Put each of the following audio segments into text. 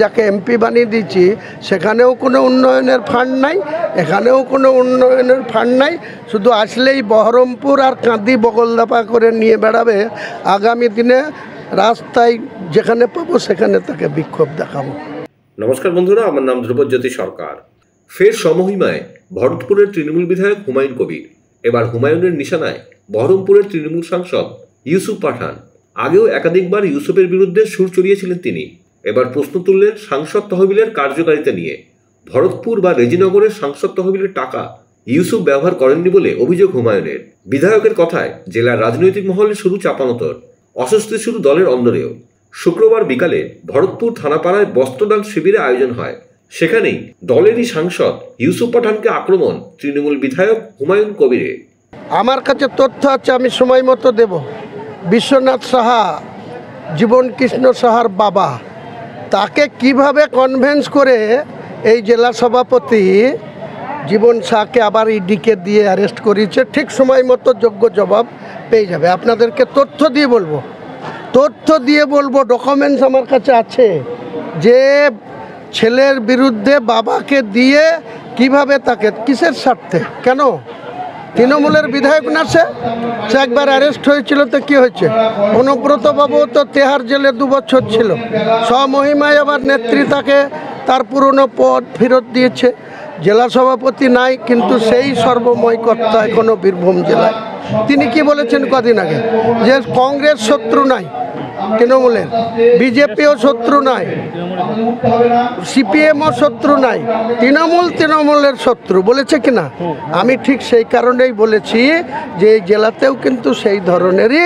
যাকে এমপি বানিয়ে দিয়েছি সেখানেও কোনো উন্নয়নের ফান্ড নাই, এখানেও কোনো উন্নয়নের ফান্ড নাই। শুধু আসলেই বহরমপুর আর কাঁদি বগলদাপা করে নিয়ে বেড়াবে। আগামী দিনে রাস্তায় যেখানে পাবো সেখানে তাকে বিক্ষোভ দেখাবো। নমস্কার বন্ধুরা, আমার নাম ধ্রুবজ্যোতি সরকার। ফের সমহিমায় ভরতপুরের তৃণমূল বিধায়ক হুমায়ুন কবির। এবার হুমায়ুনের নিশানায় বহরমপুরের তৃণমূল সাংসদ ইউসুফ পাঠান। আগেও একাধিকবার ইউসুফের বিরুদ্ধে সুর চড়িয়েছিলেন তিনি। এবার প্রশ্ন তুললেন সাংসদ তহবিলের কার্যকারিতা নিয়ে। ভরতপুর বা রেজিনগরের সাংসদ তহবিলের টাকা ইউসুফ ব্যবহার করেননি বলে অভিযোগ হুমায়ুনের। বিধায়কের কথায় জেলার রাজনৈতিক মহলে শুধু চাপানোতর, অস্বস্তি শুধু দলের অন্দরেও। শুক্রবার বিকালে ভরতপুর থানাপাড়ায় বস্ত্রদান শিবিরে আয়োজন হয়। সেখানেই দলেরই সাংসদ ইউসুফ পাঠানকে আক্রমণ তৃণমূল বিধায়ক হুমায়ুন কবিরের। আমার কাছে তথ্য আছে, আমি সময় মতো দেব। বিশ্বনাথ সাহা, জীবন কৃষ্ণ সাহার বাবা, তাকে কিভাবে কনভিন্স করে এই জেলা সভাপতি জীবন শাহকে আবার ইডিকে দিয়ে অ্যারেস্ট করিয়েছে, ঠিক সময় মতো যোগ্য জবাব পেয়ে যাবে। আপনাদেরকে তথ্য দিয়ে বলবো, ডকুমেন্টস আমার কাছে আছে যে ছেলের বিরুদ্ধে বাবাকে দিয়ে কিভাবে তাকে, কিসের স্বার্থে, কেন? তৃণমূলের বিধায়ক না সে একবার অ্যারেস্ট হয়েছিল, তো কী হয়েছে? অনুব্রত বাবু তো তেহার জেলে 2 বছর ছিল। স্বমহিমায় আবার নেত্রী তাকে তার পুরনো পদ ফেরত দিয়েছে। জেলা সভাপতি নাই, কিন্তু সেই সর্বময় কর্তা এখনও বীরভূম জেলায়। তিনি কি বলেছেন কদিন আগে, যে কংগ্রেস শত্রু নাই তৃণমূলের, বিজেপিও শত্রু নাই, সিপিএমও শত্রু নাই, তৃণমূলের শত্রু বলেছে কিনা? আমি ঠিক সেই কারণেই বলেছি যে এই জেলাতেও কিন্তু সেই ধরনেরই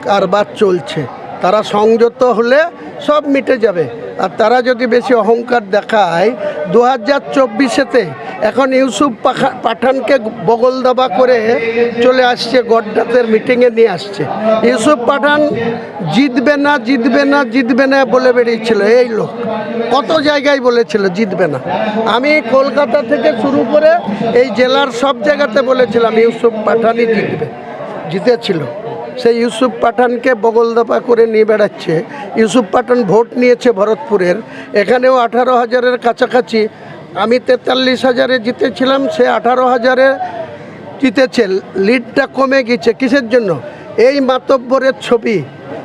কারবার চলছে। তারা সংযত হলে সব মিটে যাবে। আর তারা যদি বেশি অহংকার দেখায়, 2024-এতে এখন ইউসুফ পাঠানকে বগল দাবা করে চলে আসছে, গড্ডাতের মিটিংয়ে নিয়ে আসছে। ইউসুফ পাঠান জিতবে না বলে বেরিয়েছিল এই লোক, কত জায়গায় বলেছিল জিতবে না। আমি কলকাতা থেকে শুরু করে এই জেলার সব জায়গাতে বলেছিলাম ইউসুফ পাঠানই জিতেছিল। সেই ইউসুফ পাঠানকে বগলদাপা করে নিয়ে বেড়াচ্ছে। ইউসুফ পাঠান ভোট নিয়েছে ভরতপুরের, এখানেও 18,000-এর কাছাকাছি। আমি 43,000-এ জিতেছিলাম, সে 18,000-এ জিতেছে। লিডটা কমে গেছে, কিসের জন্য? এই মাতব্বরের ছবি,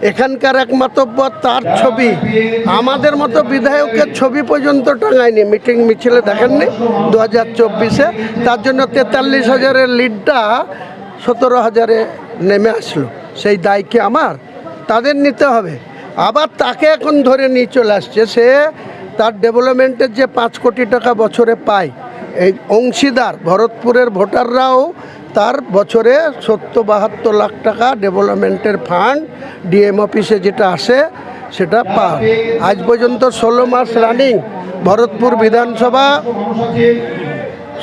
এখানকার এক মাতব্বর, তার ছবি, আমাদের মতো বিধায়কের ছবি পর্যন্ত টাঙায়নি। মিটিং মিছিলে দেখেননি 2024-এ? তার জন্য 43,000-এর লিডটা 17,000-এ নেমে আসলো। সেই দায় কি আমার? তাদের নিতে হবে। আবার তাকে এখন ধরে নিয়ে চলে আসছে। সে তার ডেভেলপমেন্টের যে 5 কোটি টাকা বছরে পায়, এই অংশীদার ভরতপুরের ভোটাররাও তার বছরে 70-72 লাখ টাকা ডেভেলপমেন্টের ফান্ড ডিএম অফিসে যেটা আসে সেটা পায়। আজ পর্যন্ত 16 মাস রানিং ভরতপুর বিধানসভা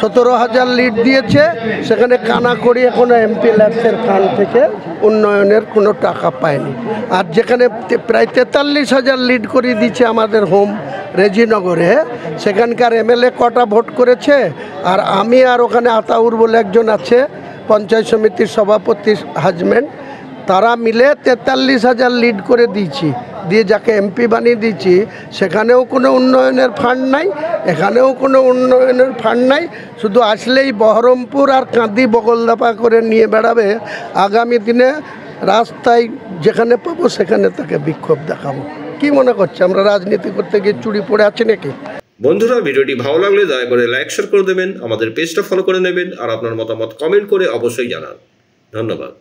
17,000 লিড দিয়েছে। সেখানে কানা করি এখনো এমপি ল্যাডসের ফান্ড থেকে উন্নয়নের কোনো টাকা পায়নি। আর যেখানে প্রায় 43,000 লিড করে দিচ্ছে আমাদের হোম রেজিনগরে, সেখানকার এমএলএ কটা ভোট করেছে? আর আমি আর ওখানে আতাউর বলে একজন আছে, পঞ্চায়েত সমিতির সভাপতির হাজব্যান্ড, তারা মিলে 43,000 লিড করে দিয়েছি। দিয়ে যাকে এমপি বানিয়ে দিয়েছি সেখানেও কোনো উন্নয়নের ফান্ড নাই, এখানেও কোনো উন্নয়নের ফান্ড নাই। শুধু আসলেই বহরমপুর আর কাঁদি বগলদাপা করে নিয়ে বেড়াবে। আগামী দিনে রাস্তায় যেখানে পাবো সেখানে তাকে বিক্ষোভ দেখাবো। কি মনে করছে আমরা রাজনীতি করতে গিয়ে চুরি পড়ে আছি নাকি? বন্ধুরা, ভিডিওটি ভালো লাগলে দয়া করে লাইক শেয়ার করে দেবেন, আমাদের পেজটা ফলো করে নেবেন, আর আপনার মতামত কমেন্ট করে অবশ্যই জানান। ধন্যবাদ।